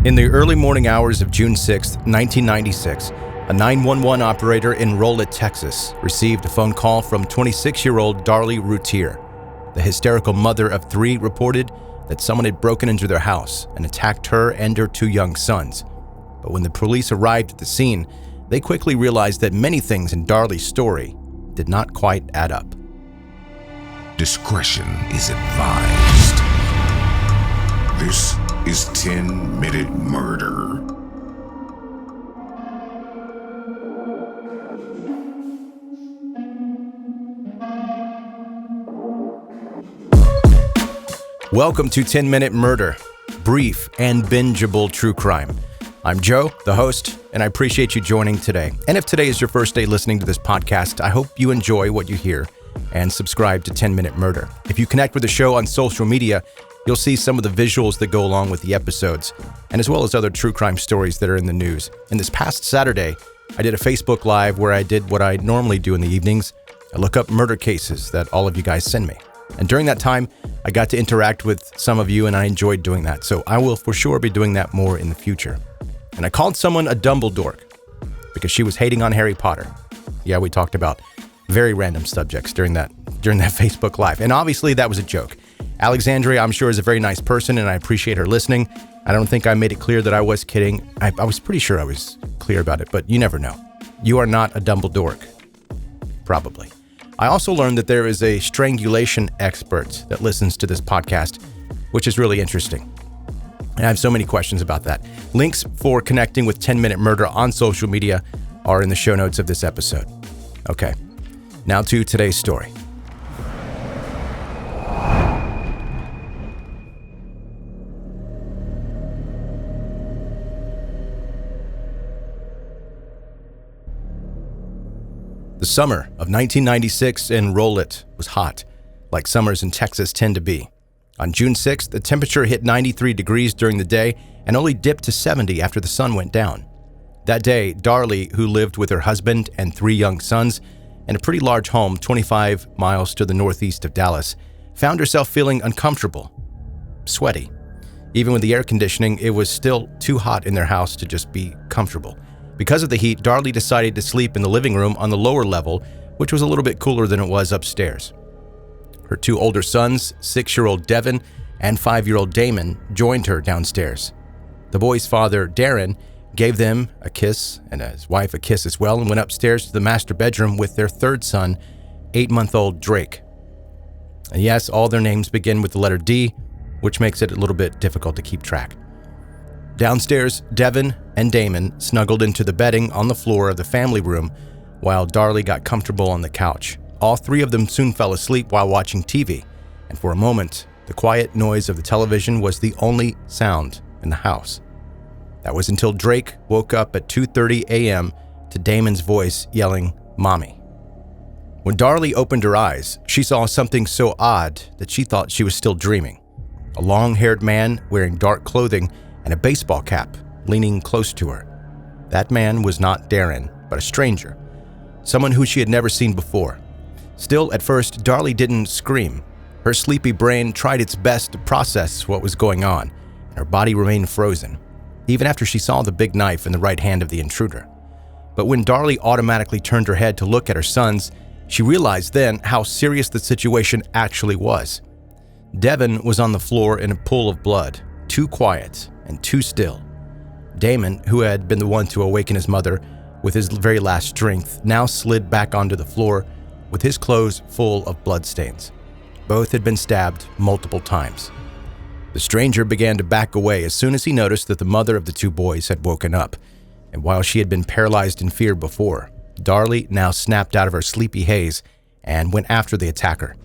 In the early morning hours of June 6, 1996, a 911 operator in Rowlett, Texas, received a phone call from 26-year-old Darlie Routier. The hysterical mother of three reported that someone had broken into their house and attacked her and her two young sons. But when the police arrived at the scene, they quickly realized that many things in Darlie's story did not quite add up. Discretion is advised. This is 10-Minute Murder. Welcome to 10-Minute Murder, brief and bingeable true crime. I'm Joe, the host, and I appreciate you joining today. And if today is your first day listening to this podcast, I hope you enjoy what you hear and subscribe to 10-Minute Murder. If you connect with the show on social media, you'll see some of the visuals that go along with the episodes, and as well as other true crime stories that are in the news. And this past Saturday, I did a Facebook Live where I did what I normally do in the evenings. I look up murder cases that all of you guys send me. And during that time, I got to interact with some of you, and I enjoyed doing that. So I will for sure be doing that more in the future. And I called someone a Dumbledore because she was hating on Harry Potter. Yeah, we talked about very random subjects during that Facebook Live. And obviously that was a joke. Alexandria, I'm sure, is a very nice person, and I appreciate her listening. I don't think I made it clear that I was kidding. I was pretty sure I was clear about it, but you never know. You are not a Dumbledore. Probably. I also learned that there is a strangulation expert that listens to this podcast, which is really interesting. And I have so many questions about that. Links for connecting with 10-Minute Murder on social media are in the show notes of this episode. Okay, now to today's story. The summer of 1996 in Rowlett was hot, like summers in Texas tend to be. On June 6th, the temperature hit 93 degrees during the day and only dipped to 70 after the sun went down. That day, Darlie, who lived with her husband and three young sons in a pretty large home 25 miles to the northeast of Dallas, found herself feeling uncomfortable, sweaty. Even with the air conditioning, it was still too hot in their house to just be comfortable. Because of the heat, Darlie decided to sleep in the living room on the lower level, which was a little bit cooler than it was upstairs. Her two older sons, 6-year-old Devin and 5-year-old Damon, joined her downstairs. The boys' father, Darren, gave them a kiss and his wife a kiss as well and went upstairs to the master bedroom with their third son, 8-month-old Drake. And yes, all their names begin with the letter D, which makes it a little bit difficult to keep track. Downstairs, Devin and Damon snuggled into the bedding on the floor of the family room while Darlie got comfortable on the couch. All three of them soon fell asleep while watching TV, and for a moment, the quiet noise of the television was the only sound in the house. That was until Drake woke up at 2:30 a.m. to Damon's voice yelling, "Mommy." When Darlie opened her eyes, she saw something so odd that she thought she was still dreaming. A long-haired man wearing dark clothing and a baseball cap leaning close to her. That man was not Darren, but a stranger, someone who she had never seen before. Still, at first, Darlie didn't scream. Her sleepy brain tried its best to process what was going on, and her body remained frozen, even after she saw the big knife in the right hand of the intruder. But when Darlie automatically turned her head to look at her sons, she realized then how serious the situation actually was. Devin was on the floor in a pool of blood, too quiet and too still. Damon, who had been the one to awaken his mother with his very last strength, now slid back onto the floor with his clothes full of bloodstains. Both had been stabbed multiple times. The stranger began to back away as soon as he noticed that the mother of the two boys had woken up, and while she had been paralyzed in fear before, Darlie now snapped out of her sleepy haze and went after the attacker.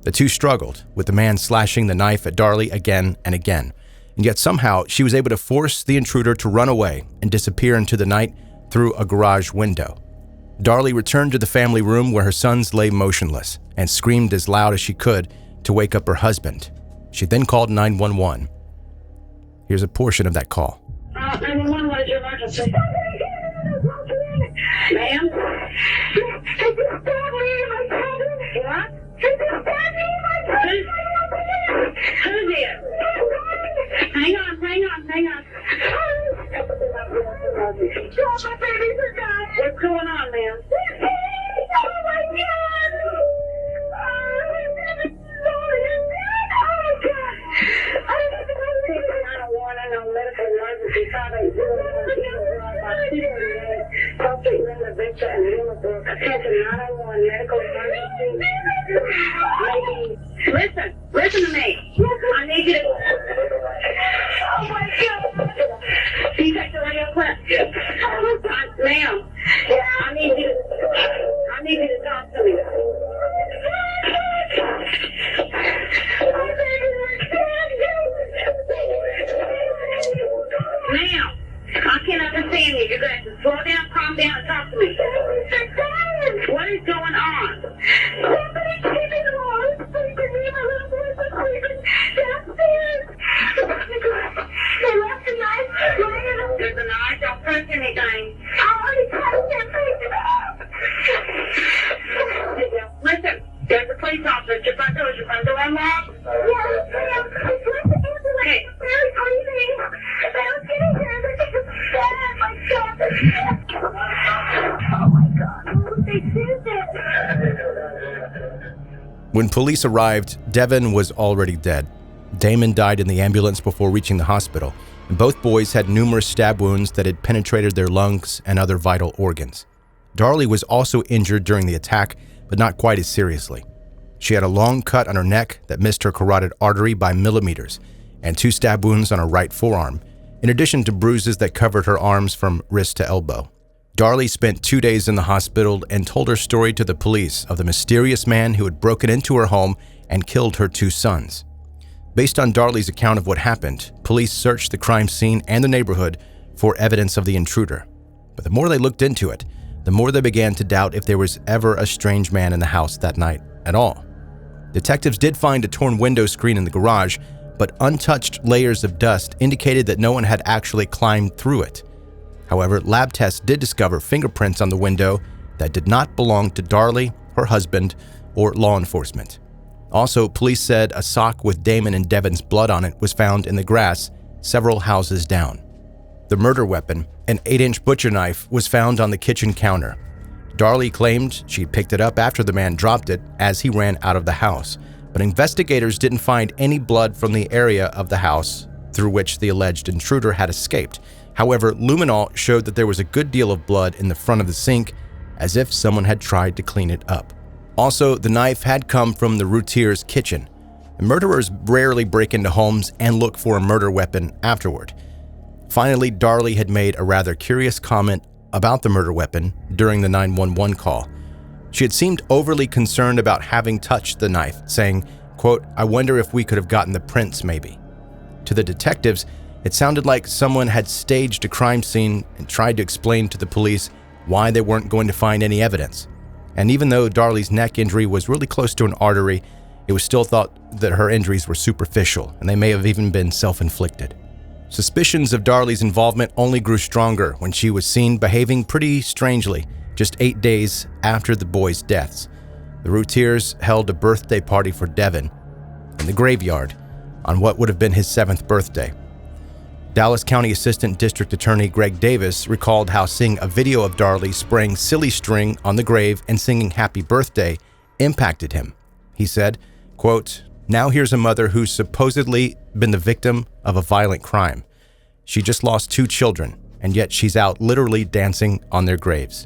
The two struggled, with the man slashing the knife at Darlie again and again, and yet somehow she was able to force the intruder to run away and disappear into the night through a garage window. Darlie returned to the family room where her sons lay motionless and screamed as loud as she could to wake up her husband. She then called 911. Here's a portion of that call. 911, what is your emergency? Ma'am? What? Who did? Hang on. 911 medical emergency 5801 by 238 District Lima Vista and Lima. Attention 911 medical emergency. Maybe. Listen to me. I need you to. Oh my God. Can you take the radio clip? Ma'am. I need you to talk to me. Ma'am, I can't understand you. You're going to have to slow down, calm down, and talk to me. What is going on? Somebody's keeping the walls sleeping. Me and my little boys are sleeping downstairs. They left the knife laying on. There's a knife. Don't touch anything. I already touched it. Listen, there's a police officer. Is your front door unlocked? Yes, ma'am. Okay. They're sleeping. They're getting here. They're getting bad. My God. Oh my God. They did it. When police arrived, Devin was already dead. Damon died in the ambulance before reaching the hospital, and both boys had numerous stab wounds that had penetrated their lungs and other vital organs. Darlie was also injured during the attack, but not quite as seriously. She had a long cut on her neck that missed her carotid artery by millimeters, and 2 stab wounds on her right forearm, in addition to bruises that covered her arms from wrist to elbow. Darlie spent 2 days in the hospital and told her story to the police of the mysterious man who had broken into her home and killed her 2 sons. Based on Darlie's account of what happened, police searched the crime scene and the neighborhood for evidence of the intruder. But the more they looked into it, the more they began to doubt if there was ever a strange man in the house that night at all. Detectives did find a torn window screen in the garage, but untouched layers of dust indicated that no one had actually climbed through it. However, lab tests did discover fingerprints on the window that did not belong to Darlie, her husband, or law enforcement. Also, police said a sock with Damon and Devin's blood on it was found in the grass several houses down. The murder weapon, an 8-inch butcher knife, was found on the kitchen counter. Darlie claimed she picked it up after the man dropped it as he ran out of the house, but investigators didn't find any blood from the area of the house through which the alleged intruder had escaped. However, luminol showed that there was a good deal of blood in the front of the sink, as if someone had tried to clean it up. Also, the knife had come from the Routier's kitchen. Murderers rarely break into homes and look for a murder weapon afterward. Finally, Darlie had made a rather curious comment about the murder weapon during the 911 call. She had seemed overly concerned about having touched the knife, saying, quote, "I wonder if we could have gotten the prints maybe." To the detectives, it sounded like someone had staged a crime scene and tried to explain to the police why they weren't going to find any evidence. And even though Darlie's neck injury was really close to an artery, it was still thought that her injuries were superficial, and they may have even been self-inflicted. Suspicions of Darlie's involvement only grew stronger when she was seen behaving pretty strangely just 8 days after the boys' deaths. The Routiers held a birthday party for Devin in the graveyard on what would have been his 7th birthday. Dallas County Assistant District Attorney Greg Davis recalled how seeing a video of Darlie spraying silly string on the grave and singing happy birthday impacted him. He said, quote, "Now here's a mother who's supposedly been the victim of a violent crime. She just lost 2 children, and yet she's out literally dancing on their graves."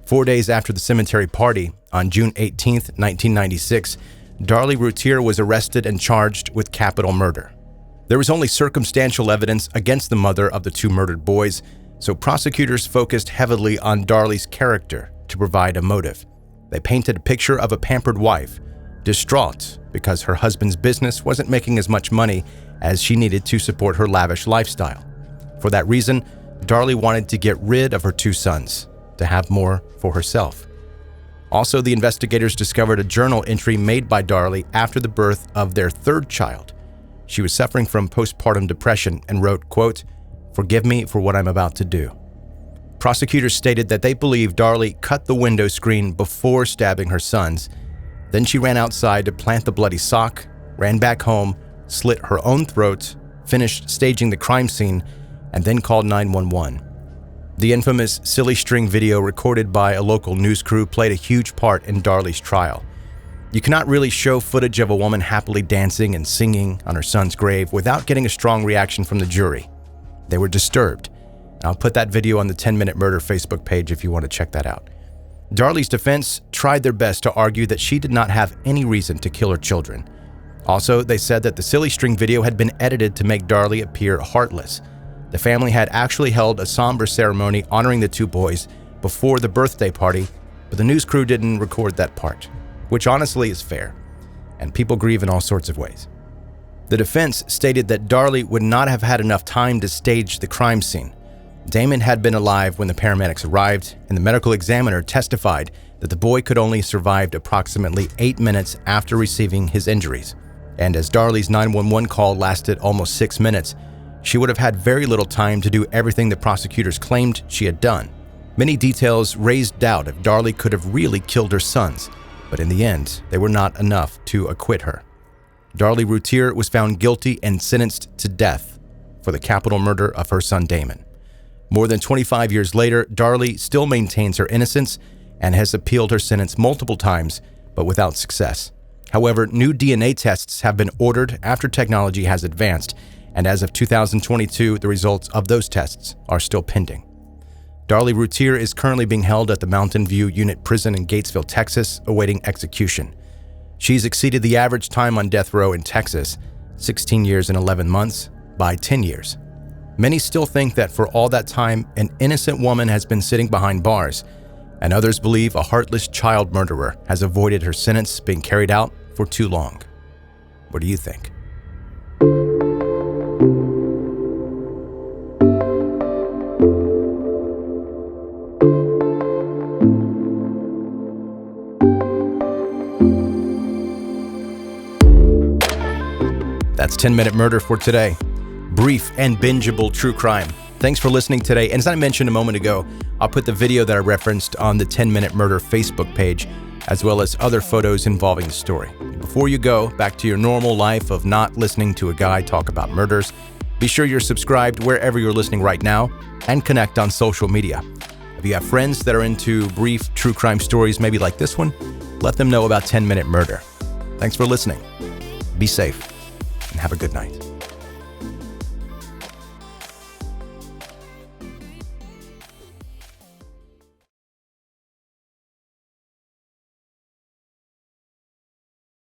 4 days after the cemetery party, on June 18, 1996, Darlie Routier was arrested and charged with capital murder. There was only circumstantial evidence against the mother of the 2 murdered boys, so prosecutors focused heavily on Darlie's character to provide a motive. They painted a picture of a pampered wife, distraught because her husband's business wasn't making as much money as she needed to support her lavish lifestyle. For that reason, Darlie wanted to get rid of her 2 sons, to have more for herself. Also, the investigators discovered a journal entry made by Darlie after the birth of their 3rd child. She was suffering from postpartum depression and wrote, quote, "Forgive me for what I'm about to do." Prosecutors stated that they believe Darlie cut the window screen before stabbing her sons. Then she ran outside to plant the bloody sock, ran back home, slit her own throat, finished staging the crime scene, and then called 911. The infamous silly string video recorded by a local news crew played a huge part in Darlie's trial. You cannot really show footage of a woman happily dancing and singing on her son's grave without getting a strong reaction from the jury. They were disturbed. I'll put that video on the 10-Minute Murder Facebook page if you want to check that out. Darlie's defense tried their best to argue that she did not have any reason to kill her children. Also, they said that the silly string video had been edited to make Darlie appear heartless. The family had actually held a somber ceremony honoring the two boys before the birthday party, but the news crew didn't record that part, which honestly is fair, and people grieve in all sorts of ways. The defense stated that Darlie would not have had enough time to stage the crime scene. Damon had been alive when the paramedics arrived, and the medical examiner testified that the boy could only survived approximately 8 minutes after receiving his injuries. And as Darlie's 911 call lasted almost 6 minutes, she would have had very little time to do everything the prosecutors claimed she had done. Many details raised doubt if Darlie could have really killed her sons, but in the end, they were not enough to acquit her. Darlie Routier was found guilty and sentenced to death for the capital murder of her son Damon. More than 25 years later, Darlie still maintains her innocence and has appealed her sentence multiple times, but without success. However, new DNA tests have been ordered after technology has advanced, and as of 2022, the results of those tests are still pending. Darlie Routier is currently being held at the Mountain View Unit Prison in Gatesville, Texas, awaiting execution. She's exceeded the average time on death row in Texas, 16 years and 11 months, by 10 years. Many still think that for all that time, an innocent woman has been sitting behind bars, and others believe a heartless child murderer has avoided her sentence being carried out for too long. What do you think? That's 10-Minute Murder for today. Brief and bingeable true crime. Thanks for listening today. And as I mentioned a moment ago, I'll put the video that I referenced on the 10-Minute Murder Facebook page, as well as other photos involving the story. Before you go back to your normal life of not listening to a guy talk about murders, be sure you're subscribed wherever you're listening right now and connect on social media. If you have friends that are into brief true crime stories, maybe like this one, let them know about 10-Minute Murder. Thanks for listening. Be safe and have a good night.